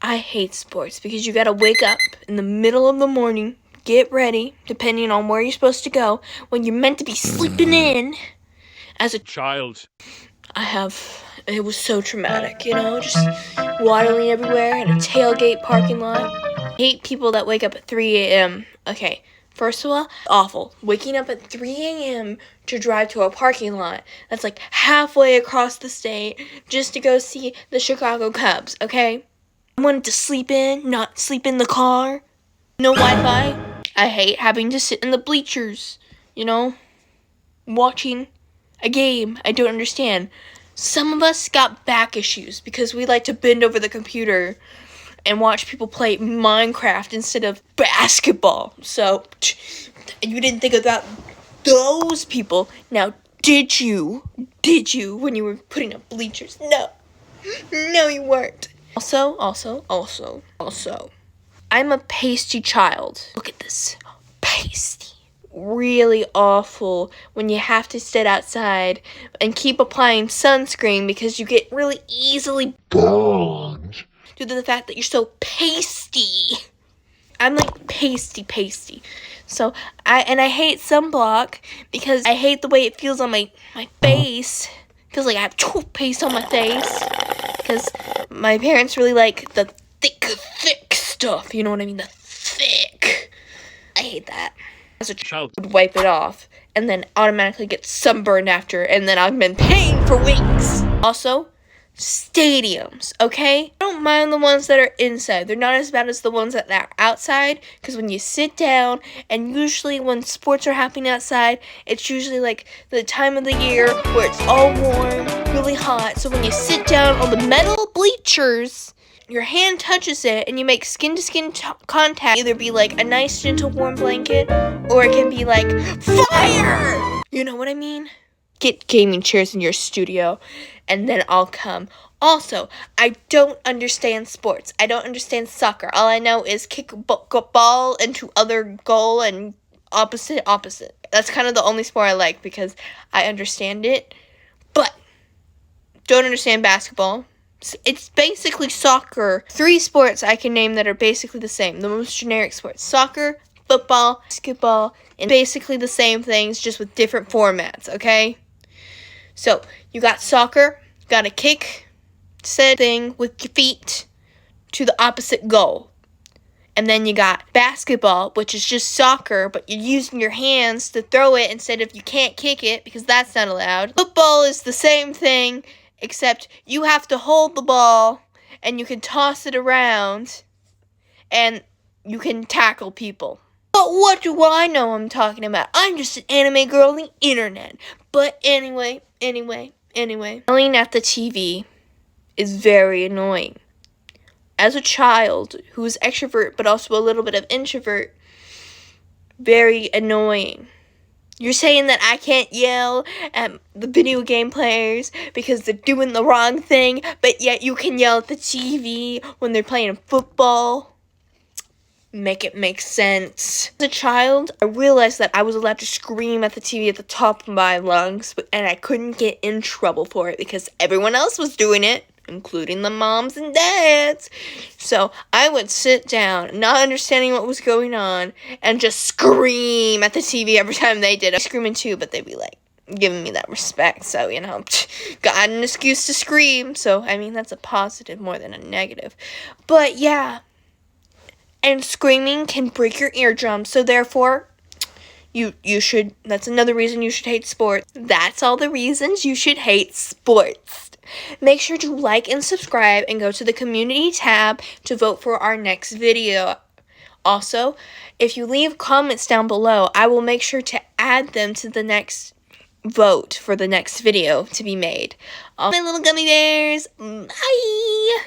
I hate sports because you gotta wake up in the middle of the morning, get ready, depending on where you're supposed to go, when you're meant to be sleeping in. As a child, it was so traumatic, just waddling everywhere in a tailgate parking lot. I hate people that wake up at 3 a.m. Okay, first of all, awful. Waking up at 3 a.m. to drive to a parking lot that's like halfway across the state just to go see the Chicago Cubs, okay? I wanted to sleep in, not sleep in the car. No Wi-Fi. I hate having to sit in the bleachers, watching a game. I don't understand. Some of us got back issues because we like to bend over the computer and watch people play Minecraft instead of basketball. So, you didn't think about those people. Now, did you? Did you when you were putting up bleachers? No. No, you weren't. Also, I'm a pasty child. Look at this. Pasty. Really awful when you have to sit outside and keep applying sunscreen because you get really easily burned due to the fact that you're so pasty. I'm like pasty. So I hate sunblock because I hate the way it feels on my face. Feels like I have toothpaste on my face. Because my parents really like the thick stuff. You know what I mean? The thick. I hate that. As a child, I would wipe it off and then automatically get sunburned after, and then I'm in pain for weeks. Also, stadiums, okay? I don't mind the ones that are inside. They're not as bad as the ones that are outside, because when you sit down, and usually when sports are happening outside, it's usually like the time of the year where it's all warm, really hot. So when you sit down on the metal bleachers, your hand touches it and you make skin-to-skin contact. Either be like a nice, gentle, warm blanket, or it can be like fire! You know what I mean? Get gaming chairs in your studio, and then I'll come. Also, I don't understand sports. I don't understand soccer. All I know is kick a ball into other goal and opposite. That's kind of the only sport I like because I understand it, but don't understand basketball. It's basically soccer. 3 sports I can name that are basically the same. The most generic sports. Soccer, football, basketball, and basically the same things, just with different formats, okay? So, you got soccer, got to kick said thing with your feet to the opposite goal. And then you got basketball, which is just soccer, but you're using your hands to throw it instead of you can't kick it, because that's not allowed. Football is the same thing, except you have to hold the ball, and you can toss it around, and you can tackle people. But what do I know I'm talking about? I'm just an anime girl on the internet. But anyway. Yelling at the TV is very annoying. As a child who's extrovert but also a little bit of introvert, very annoying. You're saying that I can't yell at the video game players because they're doing the wrong thing, but yet you can yell at the TV when they're playing football? Make it make sense. As a child, I realized that I was allowed to scream at the TV at the top of my lungs, and I couldn't get in trouble for it because everyone else was doing it, including the moms and dads. So I would sit down, not understanding what was going on, and just scream at the TV every time they did. I was screaming too, but they'd be like giving me that respect. So, got an excuse to scream. So, that's a positive more than a negative. But yeah, and screaming can break your eardrums. So therefore, you should, that's another reason you should hate sports. That's all the reasons you should hate sports. Make sure to like and subscribe and go to the community tab to vote for our next video. Also, if you leave comments down below, I will make sure to add them to the next vote for the next video to be made. All my little gummy bears, bye!